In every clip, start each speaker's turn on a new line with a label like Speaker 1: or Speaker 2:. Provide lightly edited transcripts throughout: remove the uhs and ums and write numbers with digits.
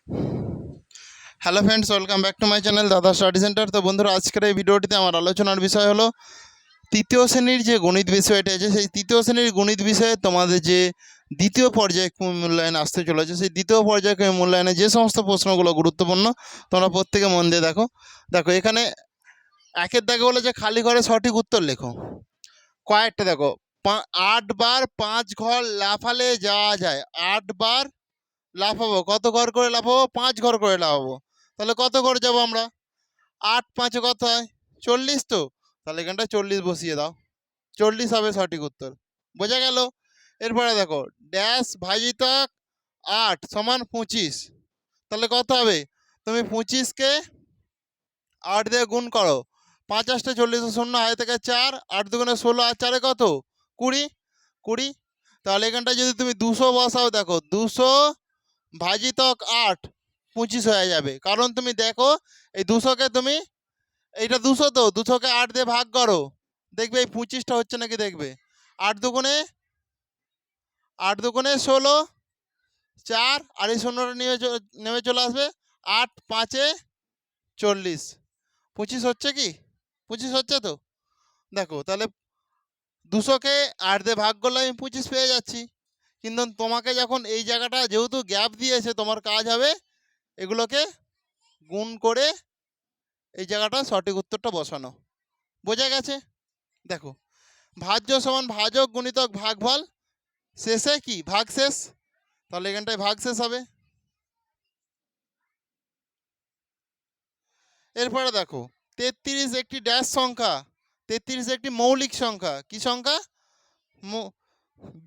Speaker 1: Hello friends, welcome back to my channel দাদা study centre. তো বন্ধুরা, আজকের এই ভিডিওটিতে আমার আলোচনার বিষয় হলো তৃতীয় শ্রেণীর যে গণিত বিষয়টি আছে, সেই তৃতীয় শ্রেণীর গণিত বিষয়ে তোমাদের যে দ্বিতীয় পর্যায়ে মূল্যায়ন আসতে চলেছে, সেই দ্বিতীয় পর্যায়ে মূল্যায়নে যে সমস্ত প্রশ্নগুলো গুরুত্বপূর্ণ তোমরা প্রত্যেকে মন দিয়ে দেখো। দেখো এখানে একের দাগে বলেছে খালি ঘরে সঠিক উত্তর লেখো। কয়েকটা দেখো, 8 বার 5 ঘর লাফালে যাওয়া যায়। 8 বার লাফাবো, কত ঘর করে লাফাবো? 5 ঘর করে লাফাবো। তাহলে কত ঘর যাবো আমরা? 8 5 কত হয়? 40। তো তাহলে এখানটায় 40 বসিয়ে দাও, 40 হবে সঠিক উত্তর। বোঝা গেল? এরপরে দেখো ড্যাশ ভাজিতক 8 সমান 25। তাহলে কত হবে? তুমি 25কে 8 দিয়ে গুণ করো। 5 8 40, 0 হাতে থেকে 4, 8 দুগুণে 16 আর 4 কত? 20। 20। তাহলে এখানটায় যদি তুমি 200 বসাও, দেখো 200 ভাজিতক 8 25 হয়ে যাবে। কারণ তুমি দেখো এই 200কে তুমি, এইটা 200, তো 200কে 8 দিয়ে ভাগ করো, দেখবে এই 25টা হচ্ছে নাকি দেখবে। 8 দুগুণে 16, 4 আর এই 0টা নেমে চলে আসবে। 8 5 40, 25 হচ্ছে কি? 25 হচ্ছে তো। দেখো তাহলে 200কে 8 দিয়ে ভাগ করলে আমি 25 পেয়ে যাচ্ছি। কিন্তু তোমাকে যখন এই জায়গাটা যেহেতু গ্যাপ দিয়েছে, তোমার কাজ হবে এগুলোকে গুণ করে এই জায়গাটা সঠিক উত্তরটা বসানো। বোঝা গেছে? দেখো ভাজ্য সমান ভাজক গুণিতক ভাগফল, শেষে কি ভাগ শেষ, তাহলে এখানটায় ভাগ শেষ হবে। এরপরে দেখো 33 একটি ড্যাশ সংখ্যা। 33 একটি মৌলিক সংখ্যা। কি সংখ্যা?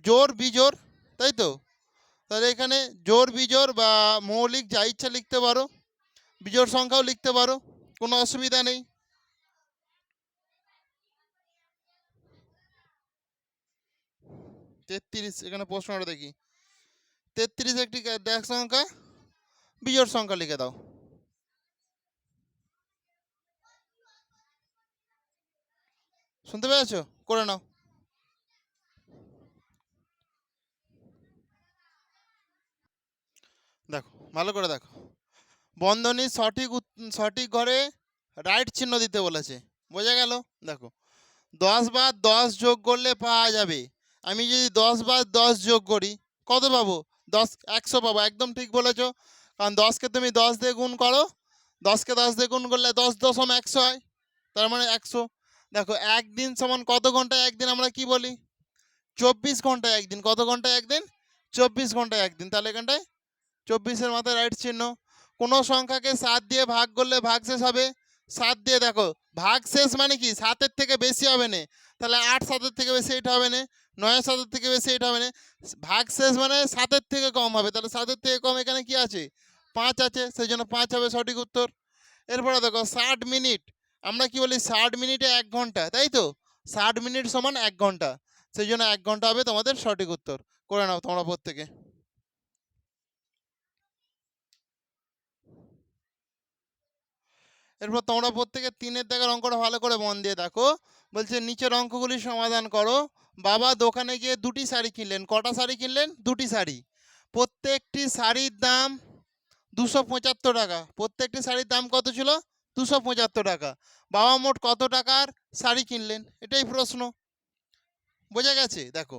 Speaker 1: জোড় বিজোড়, তাই তো। তাহলে এখানে জোড় বিজোড় বা মৌলিক যা ইচ্ছা লিখতে পারো, বিজোড় সংখ্যাও লিখতে পারো, কোনো অসুবিধা নেই। 33, এখানে প্রশ্নটা দেখি। 33 একটি ড্যাশ সংখ্যা, বিজোড় সংখ্যা লিখে দাও। শুনতে পেয়েছো? করে নাও। দেখো ভালো করে দেখো, বন্ধনী সঠিক ঘরে রাইট চিহ্ন দিতে বলেছে। বোঝা গেল? দেখো 10 বার 10 যোগ করলে পাওয়া যাবে। আমি যদি 10 বার 10 যোগ করি, কত পাবো? 10 100 পাবো। একদম ঠিক বলেছো, কারণ 10কে তুমি 10 দিয়ে গুণ করো, 10কে 10 দিয়ে গুণ করলে 10.100 হয়, তার মানে 100। দেখো একদিন সমান কত ঘন্টায় একদিন আমরা কি বলি? 24 ঘন্টায় একদিন। কত ঘন্টায় একদিন? 24 ঘন্টায় একদিন। তাহলে এখানটায় 24-এর মাথায় রাইট চিহ্ন। কোনো সংখ্যাকে 7 দিয়ে ভাগ করলে ভাগশেষ হবে। 7 দিয়ে দেখো ভাগশেষ মানে কি? 7-এর থেকে বেশি হবে না। তাহলে 8 7-এর থেকে বেশি এটা হবে না, 9 7-এর থেকে বেশি এটা হবে না। ভাগশেষ মানে 7-এর থেকে কম হবে। তাহলে 7-এর থেকে কম এখানে কি আছে? 5 আছে, সেই জন্য 5 হবে সঠিক উত্তর। এরপরে দেখো 60 মিনিট, আমরা কি বলি 60 মিনিটে 1 ঘন্টা, তাই তো। 60 মিনিট সমান 1 ঘন্টা, সেই জন্য 1 ঘন্টা হবে তোমাদের সঠিক উত্তর। করে নাও তোমরা প্রত্যেকে। এরপর তোমরা প্রত্যেকে 3-এর দাগের অঙ্কটা ভালো করে মন দিয়ে দেখো। বলছে নিচের অঙ্কগুলি সমাধান করো। বাবা দোকানে গিয়ে 2টি শাড়ি কিনলেন। কটা শাড়ি কিনলেন? 2টি শাড়ি। প্রত্যেকটি শাড়ির দাম 275 টাকা। প্রত্যেকটি শাড়ির দাম কত ছিল? 275 টাকা। বাবা মোট কত টাকার শাড়ি কিনলেন? এটাই প্রশ্ন। বোঝা গেছে? দেখো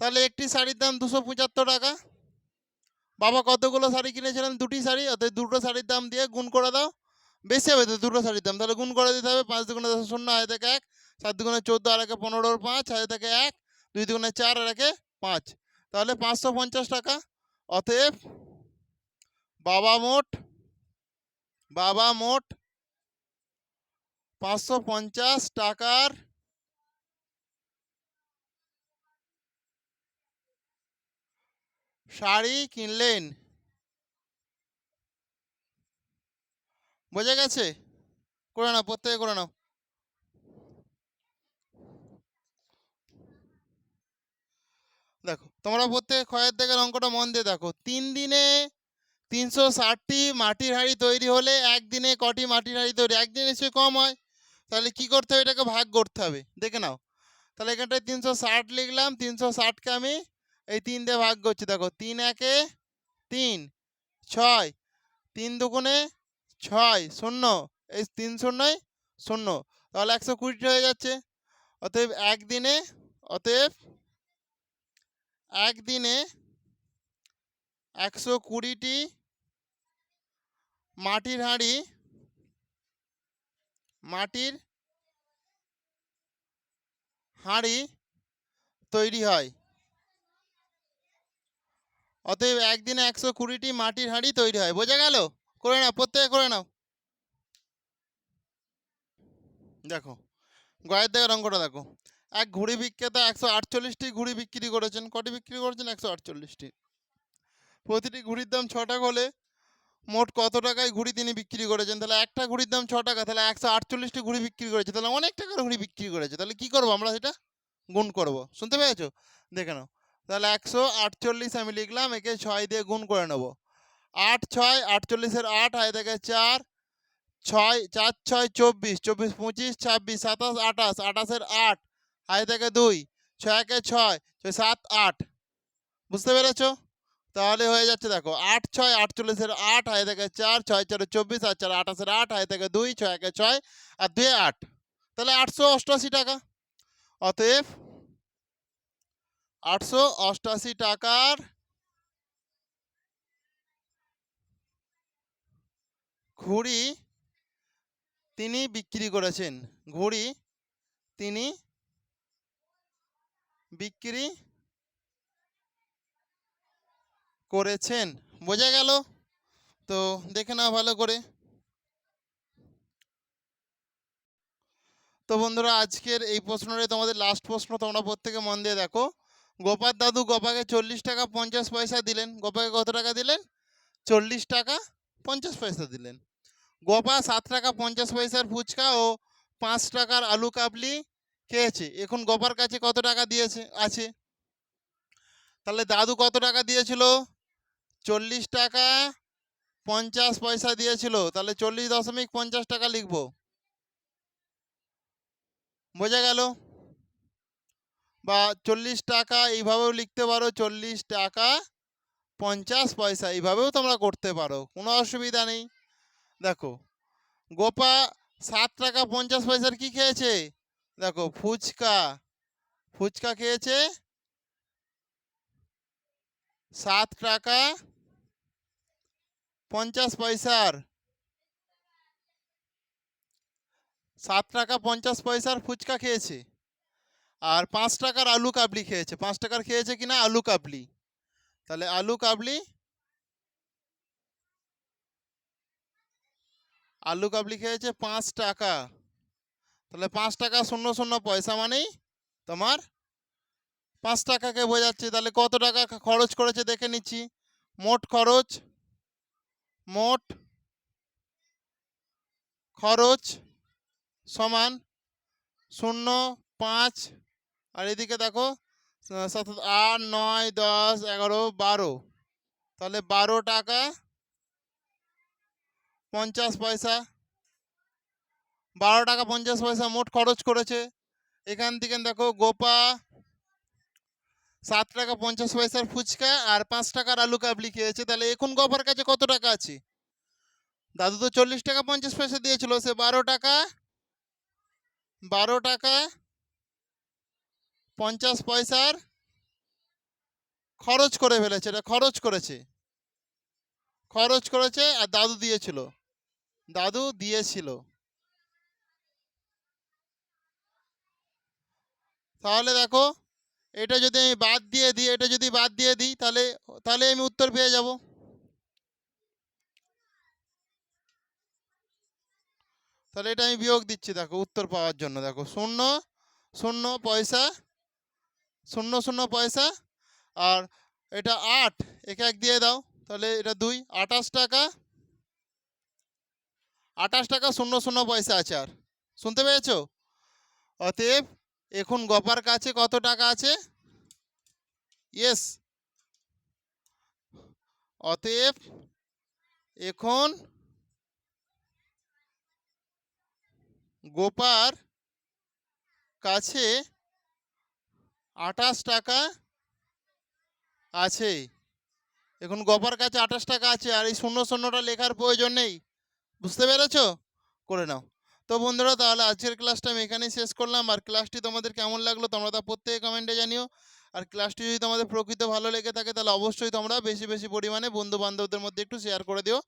Speaker 1: তাহলে একটি শাড়ির দাম 275 টাকা। বাবা কতগুলো শাড়ি কিনেছিলেন? 2টি শাড়ি, অর্থাৎ 2টো শাড়ির দাম দিয়ে গুণ করে দাও। বেশি হবে তো 2টো শাড়ির দাম, তাহলে গুণ করে দিতে হবে। 5 দুগুণে 10, 0 হাতে থেকে 1, 7 দুগুণে 14 আর 1 15, 5 হাতে থেকে 1, 2 দুগুণে 4 আর 1 5, তাহলে 550 টাকা। অতএব বাবা মোট 550 টাকার শাড়ি কিনলেন। বোঝা গেছে? করে নাও, প্রত্যেকে করে নাও। দেখো তোমরা প্রত্যেকে ক্ষয়ের দিকের অঙ্কটা মন দিয়ে দেখো। 3 দিনে 360টি মাটির হাঁড়ি তৈরি হলে একদিনে কটি মাটির হাঁড়ি তৈরি? একদিনে নিশ্চয়ই কম হয়, তাহলে কি করতে হবে? এটাকে ভাগ করতে হবে। দেখে নাও, তাহলে এখানটায় 360 লিখলাম, 360কে আমি এই 3 দিয়ে ভাগ করছি। দেখো 3 একে 3, 6, তিন দুগুণে ছয়, শূন্য, এই তিন শূন্যই শূন্য, তাহলে 120টি হয়ে যাচ্ছে। অতএব একদিনে অতএব একদিনে 120টি মাটির হাঁড়ি মাটির হাঁড়ি তৈরি হয়। অতএব একদিনে 120টি মাটির হাঁড়ি তৈরি হয়। বোঝা গেল? করে নাও, প্রত্যেকে করে নাও। দেখো গয়ের দাগের অঙ্কটা দেখো। এক ঘুড়ি বিক্রেতা 148টি ঘুড়ি বিক্রি করেছেন। কটি বিক্রি করেছেন? 148টি। প্রতিটি ঘুড়ির দাম 6 টাকা হলে মোট কত টাকায় ঘুড়ি তিনি বিক্রি করেছেন? তাহলে একটা ঘুড়ির দাম 6 টাকা, তাহলে 148টি ঘুড়ি বিক্রি করেছে, তাহলে অনেক টাকার ঘুড়ি বিক্রি করেছে। তাহলে কি করবো আমরা? সেটা গুণ করব। শুনতে পেয়েছো? দেখে নাও। তাহলে 148 আমি লিখলাম, একে 6 দিয়ে গুণ করে নেব। 8 6 48-এর 8 হয় থেকে 4, 6 4 6 24, 24 25 26 27 28, 28-এর 8 হয় থেকে 2, 6 একে 6, 7 8। বুঝতে পেরেছো? তাহলে হয়ে যাচ্ছে দেখো 8 6 48-এর 8 হয় থেকে 4, 6 4 24, আর 4 28-এর 8 হয় থেকে 2, 6 একে 6, আর 2 8। তাহলে 888 টাকা। অতএব 888 টাকার ঘুড়ি তিনি বিক্রি করেছেন। ঘুড়ি তিনি বিক্রি করেছেন। বোঝা গেল? তো দেখে নাও ভালো করে। তো বন্ধুরা আজকের এই প্রশ্নটাই তোমাদের লাস্ট প্রশ্ন, তোমরা প্রত্যেকে মন দিয়ে দেখো। গোপার দাদু গোপাকে 40 টাকা 50 পয়সা দিলেন। গোপাকে কত টাকা দিলেন? 40 টাকা 50 পয়সা দিলেন। গোপা 7 টাকা 50 পয়সার ফুচকা ও 5 টাকার আলু কাবলি খেয়েছে। এখন গোপার কাছে কত টাকা দিয়েছে আছে? তাহলে দাদু কত টাকা দিয়েছিল? 40 টাকা 50 পয়সা দিয়েছিল, তাহলে 40.50 টাকা লিখবো। বোঝা গেল? বা 40 টাকা এইভাবেও লিখতে পারো, 40 টাকা 50 পয়সা এইভাবেও তোমরা করতে পারো, কোনো অসুবিধা নেই। দেখো গোপা 7 টাকা 50 পয়সার কি খেয়েছে? দেখো ফুচকা, ফুচকা খেয়েছে 7 টাকা 50 পয়সার, 7 টাকা 50 পয়সার ফুচকা খেয়েছে। আর 5 টাকার আলু কাবলি খেয়েছে। 5 টাকার খেয়েছে কিনা আলু কাবলি, তাহলে আলু কাবলি, আলু কাবলি খেয়েছে 5 টাকা। তাহলে 5 টাকা 00 পয়সা মানেই তোমার 5 টাকাকে বোঝাচ্ছে। তাহলে কত টাকা খরচ করেছে দেখে নিচ্ছি। মোট খরচ, মোট খরচ সমান 0 5, আর এদিকে দেখো 7 8 9 10 11 12, তাহলে 12 টাকা 50 পয়সা, 12 টাকা 50 পয়সা মোট খরচ করেছে। এখান থেকে দেখো গোপা 7 টাকা 50 পয়সার ফুচকা আর 5 টাকার আলু কাবলি খেয়েছে। তাহলে এখন গোপার কাছে কত টাকা আছে? দাদু তো 40 টাকা 50 পয়সা দিয়েছিল, সে 12 টাকা 50 পয়সার খরচ করে ফেলেছে। এটা খরচ করেছে, খরচ করেছে, আর দাদু দিয়েছিল, দাদু দিয়েছিল। তাহলে দেখো এটা যদি আমি বাদ দিয়ে দিই, এটা যদি বাদ দিয়ে দিই, তাহলে তাহলে আমি উত্তর পেয়ে যাব। তাহলে এটা আমি বিয়োগ দিচ্ছি দেখো উত্তর পাওয়ার জন্য। দেখো 0 0 পয়সা, 0 0 পয়সা, আর এটা 8, একে 1 দিয়ে দাও, তাহলে এটা 2, 28 টাকা, 28 টাকা 0 0 পয়সা আছে। আর শুনতে পেয়েছো? অতএব এখন গোপার কাছে কত টাকা আছে? ইয়েস, অতএব এখন গোপার কাছে 28 টাকা আছে। এখন গপার কাছে 28 টাকা আছে, আর এই শূন্য শূন্যটা লেখার প্রয়োজন নেই। বুঝতে পেরেছো? করে নাও। তো বন্ধুরা, তাহলে আজকের ক্লাসটা আমি এখানেই শেষ করলাম। আর ক্লাসটি তোমাদের কেমন লাগলো তোমরা তা প্রত্যেকে কমেন্টে জানিও। আর ক্লাসটি যদি তোমাদের প্রকৃত ভালো লেগে থাকে তাহলে অবশ্যই তোমরা বেশি বেশি পরিমাণে বন্ধু বান্ধবদের মধ্যে একটু শেয়ার করে দিও।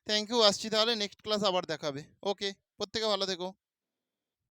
Speaker 1: Thank you. আসছি তাহলে, নেক্সট ক্লাস আবার দেখাবে। ওকে, প্রত্যেকে ভালো থেকো।